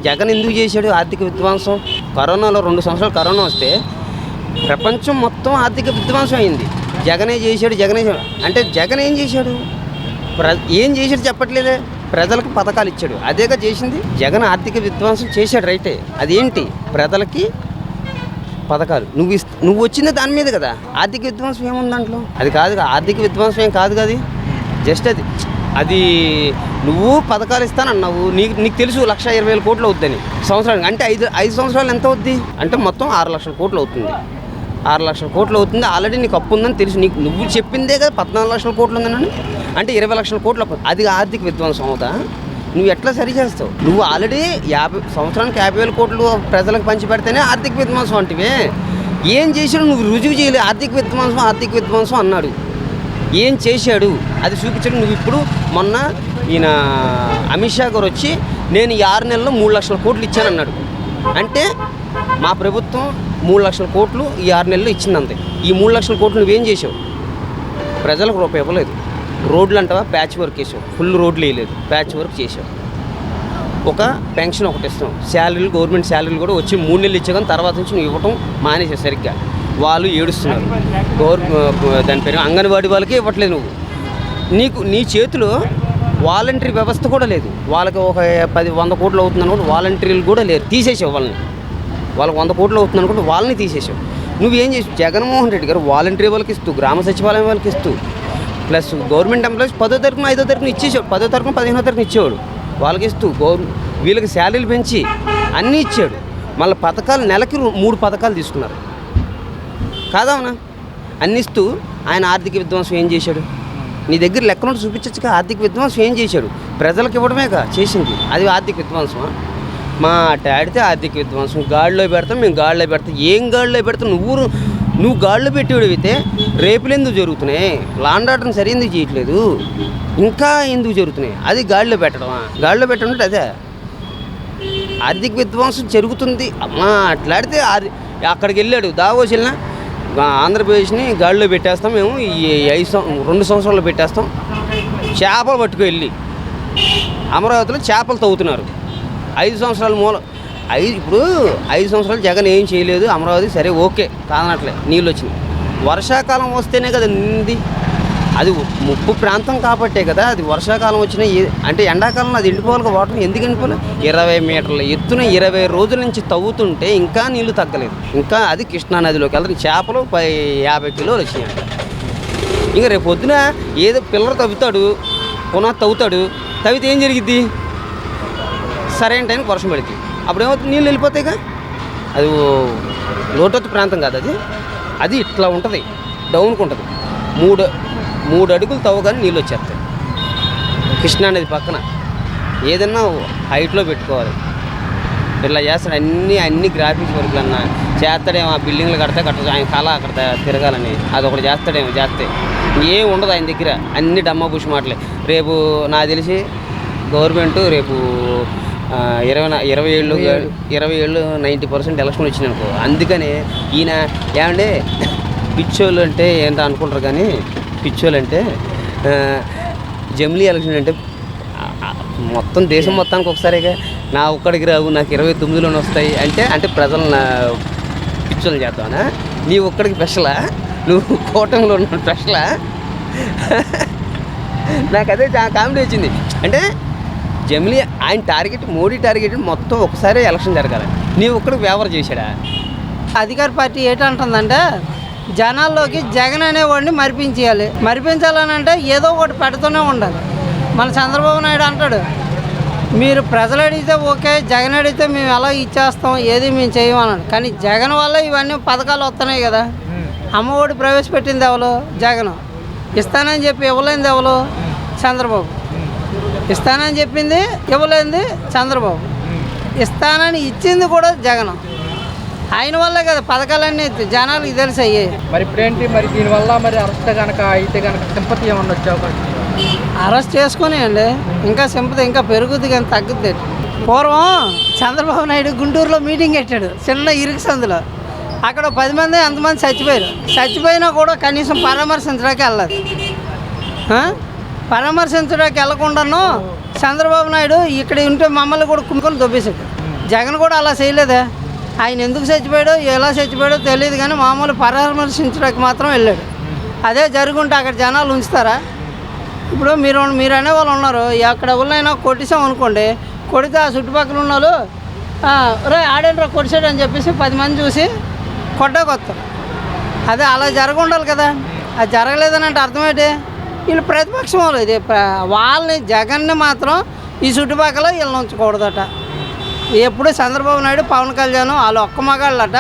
జగన్ ఎందుకు చేశాడు ఆర్థిక విధ్వంసం? కరోనాలో 2 సంవత్సరాలు కరోనా వస్తే ప్రపంచం మొత్తం ఆర్థిక విధ్వంసం అయింది. జగనే చేశాడు అంటే జగన్ ఏం చేశాడు? ఏం చేశాడు చెప్పట్లేదే. ప్రజలకు పథకాలు ఇచ్చాడు, అదేగా చేసింది. జగన్ ఆర్థిక విధ్వంసం చేశాడు రైటే. అదేంటి? ప్రజలకి పథకాలు నువ్వు వచ్చింది దాని మీద కదా. ఆర్థిక విధ్వంసం ఏముంది దాంట్లో? అది కాదు, ఆర్థిక విధ్వంసం ఏం కాదు కదా. జస్ట్ అది నువ్వు పథకాలు ఇస్తానన్నావు, నీకు తెలుసు 1,20,000 కోట్లు అవుతుందని సంవత్సరానికి. అంటే ఐదు సంవత్సరాలు ఎంత అవుద్ది అంటే మొత్తం 6 లక్షల కోట్లు అవుతుంది. 6 లక్షల కోట్లు అవుతుంది. ఆల్రెడీ నీకు అప్పు ఉందని తెలుసు. నువ్వు చెప్పిందే కదా 14 లక్షల కోట్లు ఉందని. అంటే 20 లక్షల కోట్లు అప్పు. అది ఆర్థిక విధ్వంసం అవుతా? నువ్వు ఎట్లా సరి చేస్తావు? నువ్వు ఆల్రెడీ సంవత్సరానికి 50,000 కోట్లు ప్రజలకు పంచి పెడితేనే ఆర్థిక విధ్వంసం అంటే ఏం చేశాడు? నువ్వు రుజువు చేయలేదు. ఆర్థిక విధ్వంసం అన్నాడు. ఏం చేశాడు అది చూపించాడు. నువ్వు ఇప్పుడు మొన్న ఈయన అమిత్ షా గారు వచ్చి నేను ఈ 6 నెలల్లో 3 లక్షల కోట్లు ఇచ్చానన్నాడు. అంటే మా ప్రభుత్వం 3 లక్షల కోట్లు ఈ 6 నెలల్లో ఇచ్చిందంతే. ఈ 3 లక్షల కోట్లు నువ్వేం చేసావు? ప్రజలకు రూపాయి ఇవ్వలేదు. రోడ్లు అంటావా? ప్యాచ్ వర్క్ వేసావు. ఫుల్ రోడ్లు వేయలేదు, ప్యాచ్ వర్క్ చేసావు. ఒక పెన్షన్ ఒకటి ఇస్తాం. శాలరీలు, గవర్నమెంట్ శాలరీలు కూడా వచ్చి 3 నెలలు ఇచ్చా, కానీ తర్వాత నుంచి నువ్వు ఇవ్వటం మానేసావు. సరిగ్గా వాళ్ళు ఏడుస్తున్నారు. దాని పేరు అంగన్వాడీ వాళ్ళకే ఇవ్వట్లేదు నువ్వు. నీ చేతిలో వాలంటరీ వ్యవస్థ కూడా లేదు. వాళ్ళకి ఒక 100 కోట్లు అవుతుంది అనుకుంటే వాలంటీర్లు కూడా లేరు, తీసేసావు వాళ్ళని. వాళ్ళకి 100 కోట్లు అవుతుంది అనుకుంటే వాళ్ళని తీసేసావు. నువ్వేం చేసావు? జగన్మోహన్ రెడ్డి గారు వాలంటరీ వాళ్ళకి ఇస్తూ, గ్రామ సచివాలయం వాళ్ళకి ఇస్తూ, ప్లస్ గవర్నమెంట్ ఎంప్లాయీస్ 10వ తారీఖున 5వ తారీఖున ఇచ్చేసాడు. 10వ తారీఖున 15వ తారీఖున ఇచ్చేవాడు. వాళ్ళకి ఇస్తూ వీళ్ళకి శాలరీలు పెంచి అన్నీ ఇచ్చాడు. మళ్ళీ పథకాలు నెలకి 3 పథకాలు తీసుకున్నారు కాదవునా? అన్ని ఇస్తూ ఆయన ఆర్థిక విధ్వంసం ఏం చేశాడు? నీ దగ్గర లెక్కను చూపించచ్చుగా. ఆర్థిక విధ్వంసం ఏం చేశాడు? ప్రజలకు ఇవ్వడమేగా చేసింది. అది ఆర్థిక విధ్వంసమా? మాట్లాడితే ఆర్థిక విధ్వంసం గాడిలో పెడతాం, మేము గాడిలో పెడతాం. ఏం గాడిలో పెడతాం? నువ్వు గాడిలో పెట్టేవాడితే రేపులు ఎందుకు జరుగుతున్నాయి? లాండ్ ఆర్డర్ని సరి ఎందుకు చేయట్లేదు? ఇంకా ఎందుకు జరుగుతున్నాయి? అది గాడిలో పెట్టడమా? గాడిలో పెట్టడం అంటే అదే ఆర్థిక విధ్వంసం జరుగుతుంది. మాట్లాడితే అక్కడికి వెళ్ళాడు దావోస్ వెళ్ళినా ఆంధ్రప్రదేశ్ని గాడిలో పెట్టేస్తాం మేము, ఈ 2 సంవత్సరాల్లో పెట్టేస్తాం. చేపలు పట్టుకు వెళ్ళి అమరావతిలో చేపలు తవ్వుతున్నారు. 5 సంవత్సరాల ఇప్పుడు 5 సంవత్సరాలు జగన్ ఏం చేయలేదు. అమరావతి సరే ఓకే కాదనట్లే, నీళ్ళు వచ్చినాయి. వర్షాకాలం వస్తేనే కదా నింది. అది ముప్పు ప్రాంతం కాబట్టే కదా. అది వర్షాకాలం వచ్చినా అంటే ఎండాకాలంలో అది ఎండిపోవాలి. వాటర్ ఎందుకు ఎండిపోలే? 20 మీటర్ల ఎత్తున 20 రోజుల నుంచి తవ్వుతుంటే ఇంకా నీళ్లు తగ్గలేదు. ఇంకా అది కృష్ణానదిలోకి వెళ్తారు. చేపలు 50 కిలోలు వచ్చినాయి. ఇంకా రేపు పొద్దున ఏదో పిల్లలు తవ్వుతాడు, పునః తవ్వుతాడు. తవ్వితే ఏం జరిగిద్ది? సరైన టైంకి వర్షం పడుతుంది. అప్పుడు ఏమవుతుంది? నీళ్ళు వెళ్ళిపోతాయిగా. అది లోతట్టు ప్రాంతం కాదు అది ఇట్లా ఉంటుంది, డౌన్కి ఉంటుంది. 3 అడుగులు తవ్వగానే నీళ్ళు వచ్చేస్తాయి. కృష్ణానది పక్కన ఏదన్నా హైట్లో పెట్టుకోవాలి. ఇట్లా చేస్తాడు. అన్ని గ్రాఫిక్స్ వర్క్లు అన్నా చేస్తాడేమో. ఆ బిల్డింగ్లు కట్టచ్చు ఆయన కళ అక్కడ తిరగాలని. అది ఒకటి చేస్తాడేమో. చేస్తే ఏం ఉండదు ఆయన దగ్గర. అన్ని డమ్మా బుష్ మాటలే. రేపు నాకు తెలిసి గవర్నమెంట్ రేపు 20 ఏళ్ళు 90% ఎలక్షన్ వచ్చింది అనుకో. అందుకని ఈయన ఏమంటే పిచ్చోళ్ళు అంటే ఏంటో అనుకుంటారు, కానీ పిచ్చోళ్ళు అంటే జమిలీ ఎలక్షన్ అంటే మొత్తం దేశం మొత్తానికి ఒకసారిగా నా ఒక్కడికి రావు, నాకు 29లోనే వస్తాయి అంటే ప్రజలు నా పిచ్చోళ్ళు చేద్దామనా? నీ ఒక్కడికి స్పెషలా? నువ్వు కూటమిలో ఉన్న స్పెషలా? నాకు అదే కామెడీ వచ్చింది. అంటే జమిలీ ఆయన టార్గెట్, మోడీ టార్గెట్ మొత్తం ఒకసారి ఎలక్షన్ జరగాలి. నీవు ఒక్కడికి వ్యవహారం చేశాడా? అధికార పార్టీ ఏంటంటుందంటే జనాల్లోకి జగన్ అనేవాడిని మరిపించాలని అంటే ఏదో ఒకటి పెడుతూనే ఉండాలి. మన చంద్రబాబు నాయుడు అంటాడు, మీరు ప్రజలు అడిగితే ఓకే, జగన్ అడిగితే మేము ఎలా ఇచ్చేస్తాం, ఏది మేము చేయమన్నాడు. కానీ జగన్ వల్ల ఇవన్నీ పథకాలు వస్తున్నాయి కదా. అమ్మఒడి ప్రవేశపెట్టింది ఎవరు? జగన్. ఇస్తానని చెప్పి ఇవ్వలేనిది ఎవరు? చంద్రబాబు. ఇస్తానని చెప్పింది ఇవ్వలేనిది చంద్రబాబు. ఇస్తానని ఇచ్చింది కూడా జగన్. ఆయన వల్లే కదా పథకాలన్నీ జనాలకు తెలిసి అయ్యాయి. మరి ఇప్పుడేంటి మరి దీనివల్ల మరి అరెస్ట్ కనుక అయితే కనుక సింపతి ఏమన్నా వచ్చే అవకాశం? అరెస్ట్ చేసుకుని అండి ఇంకా సింపతి ఇంకా పెరుగుద్ది కానీ తగ్గుద్ది. పూర్వం చంద్రబాబు నాయుడు గుంటూరులో మీటింగ్ పెట్టాడు, చిన్న ఇరుకు సందులో. అక్కడ 10 మంది అంతమంది చచ్చిపోయినా కూడా కనీసం పరామర్శించడానికి వెళ్ళదు. పరామర్శించడానికి వెళ్ళకుండాను చంద్రబాబు నాయుడు ఇక్కడ ఉంటే మమ్మల్ని కూడా కుమ్ముకొని దొబ్బేశాడు. జగన్ కూడా అలా చేయలేదే. ఆయన ఎందుకు చచ్చిపోయాడో ఎలా చచ్చిపోయాడో తెలియదు కానీ మామూలు పరామర్శించడానికి మాత్రం వెళ్ళాడు. అదే జరుగుంటే అక్కడ జనాలు ఉంచుతారా? ఇప్పుడు మీరు అనే వాళ్ళు ఉన్నారు, ఎక్కడ ఎవరినైనా కొట్టిసాం అనుకోండి, కొడితే ఆ చుట్టుపక్కల ఉన్న వాళ్ళు రే ఆడేంట్రా కొడిసాడు అని చెప్పేసి 10 మంది చూసి కొట్టకొస్తారు. అదే అలా జరగండాలి కదా. అది జరగలేదని అంటే అర్థం ఏంటి? వీళ్ళు ప్రతిపక్షం వాళ్ళు. ఇది వాళ్ళని జగన్ని మాత్రం ఈ చుట్టుపక్కల వీళ్ళని ఉంచకూడదట. ఎప్పుడు చంద్రబాబు నాయుడు, పవన్ కళ్యాణ్ వాళ్ళు ఒక్క మగాళ్ళట,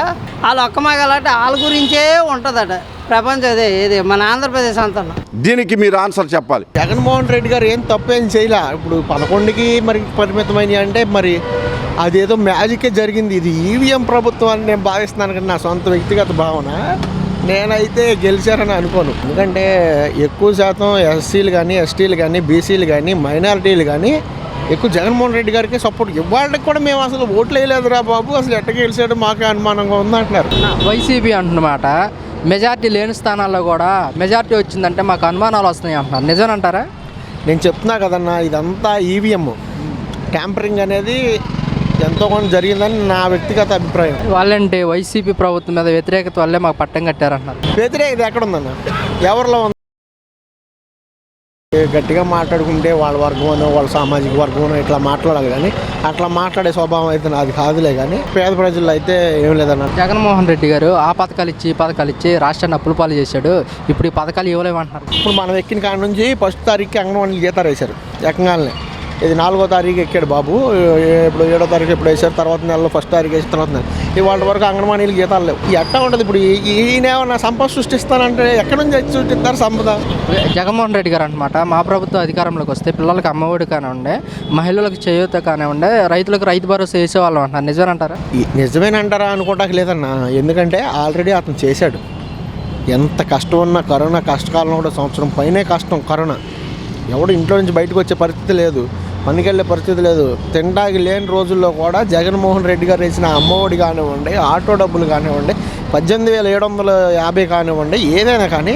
వాళ్ళ గురించే ఉంటుందట ప్రపంచం. అదే ఇది మన ఆంధ్రప్రదేశ్ అంతా. దీనికి మీరు ఆన్సర్ చెప్పాలి. జగన్మోహన్ రెడ్డి గారు ఏం తప్పేం చేయలే. ఇప్పుడు 11కి మరి పరిమితమైనవి అంటే మరి అదేదో మ్యాజికే జరిగింది. ఇది ఈవీఎం ప్రభుత్వం అని నేను భావిస్తున్నాను, కానీ నా సొంత వ్యక్తిగత భావన. నేనైతే గెలిచారని అనుకోను. ఎందుకంటే ఎక్కువ శాతం ఎస్సీలు కానీ, ఎస్టీలు కానీ, బీసీలు కానీ, మైనారిటీలు కానీ ఎక్కువ జగన్మోహన్ రెడ్డి గారికి సపోర్ట్. ఇవాళకి కూడా మేము అసలు ఓట్లు వేయలేదురా బాబు, అసలు ఎట్ట గెలిచాడు మాకే అనుమానంగా ఉందంటున్నారు. వైసీపీ అంటున్నమాట మెజార్టీ లేని స్థానాల్లో కూడా మెజార్టీ వచ్చిందంటే మాకు అనుమానాలు వస్తున్నాయి అంటున్నారు. నిజమేనంటారా? నేను చెప్తున్నా కదన్నా, ఇదంతా ఈవీఎం ట్యాంపరింగ్ అనేది ఎంతో కొంత జరిగిందని నా వ్యక్తిగత అభిప్రాయం. వాళ్ళంటే వైసీపీ ప్రభుత్వం మీద వ్యతిరేకత వల్లే మాకు పట్టం కట్టారంటున్నారు. వ్యతిరేకత ఎక్కడుందన్న? ఎవరిలో ఉంది? గట్టిగా మాట్లాడుకుంటే వాళ్ళ వర్గమనో వాళ్ళ సామాజిక వర్గమనో ఇట్లా మాట్లాడాలి, కానీ అట్లా మాట్లాడే స్వభావం అయితే నాది కాదులే. కానీ పేద ప్రజల్లో అయితే ఏం లేదన్న. జగన్మోహన్ రెడ్డి గారు ఆ పథకాలు ఇచ్చి ఈ పథకాలు ఇచ్చి రాష్ట్రాన్ని అప్పుల పాలు చేశాడు. ఇప్పుడు ఈ పథకాలు ఇవ్వలేమంటున్నారు. ఇప్పుడు మనం ఎక్కిన కాడ నుంచి 1వ తారీఖుకి అంగన్వాడీలు జీతాలు వేశారు ఏకంగానే. ఇది 4వ తారీఖు ఎక్కాడు బాబు, ఇప్పుడు 7వ తారీఖు ఎప్పుడు వేశారు, తర్వాత నెలలో 1వ తారీఖు వేసిన తర్వాత నెల. ఇవాళ వరకు అంగన్వాడీలు జీతాలు లేవు. ఎట్లా ఉంటుంది ఇప్పుడు? ఈయనేమన్నా సంపద సృష్టిస్తానంటే ఎక్కడి నుంచి వచ్చి సృష్టిస్తారు సంపద? జగన్మోహన్ రెడ్డి గారు అనమాట మా ప్రభుత్వం అధికారంలోకి వస్తే పిల్లలకి అమ్మఒడి కానివ్వండి, మహిళలకు చేయూత కానివ్వండి, రైతులకు రైతు భరోసా వేసేవాళ్ళం అంటారు. నిజమేనంటారా? నిజమేనంటారా అనుకోవటానికి లేదన్నా. ఎందుకంటే ఆల్రెడీ అతను చేశాడు. ఎంత కష్టం ఉన్నా కరోనా కష్టకాలంలో కూడా సంవత్సరం పైనే కష్టం. కరోనా ఎవడు ఇంట్లో నుంచి బయటకు వచ్చే పరిస్థితి లేదు, పనికెళ్ళే పరిస్థితి లేదు. తినడానికి లేని రోజుల్లో కూడా జగన్మోహన్ రెడ్డి గారు వేసిన అమ్మఒడి కానివ్వండి, ఆటో డబ్బులు కానివ్వండి, 18,750 కానివ్వండి, ఏదైనా కానీ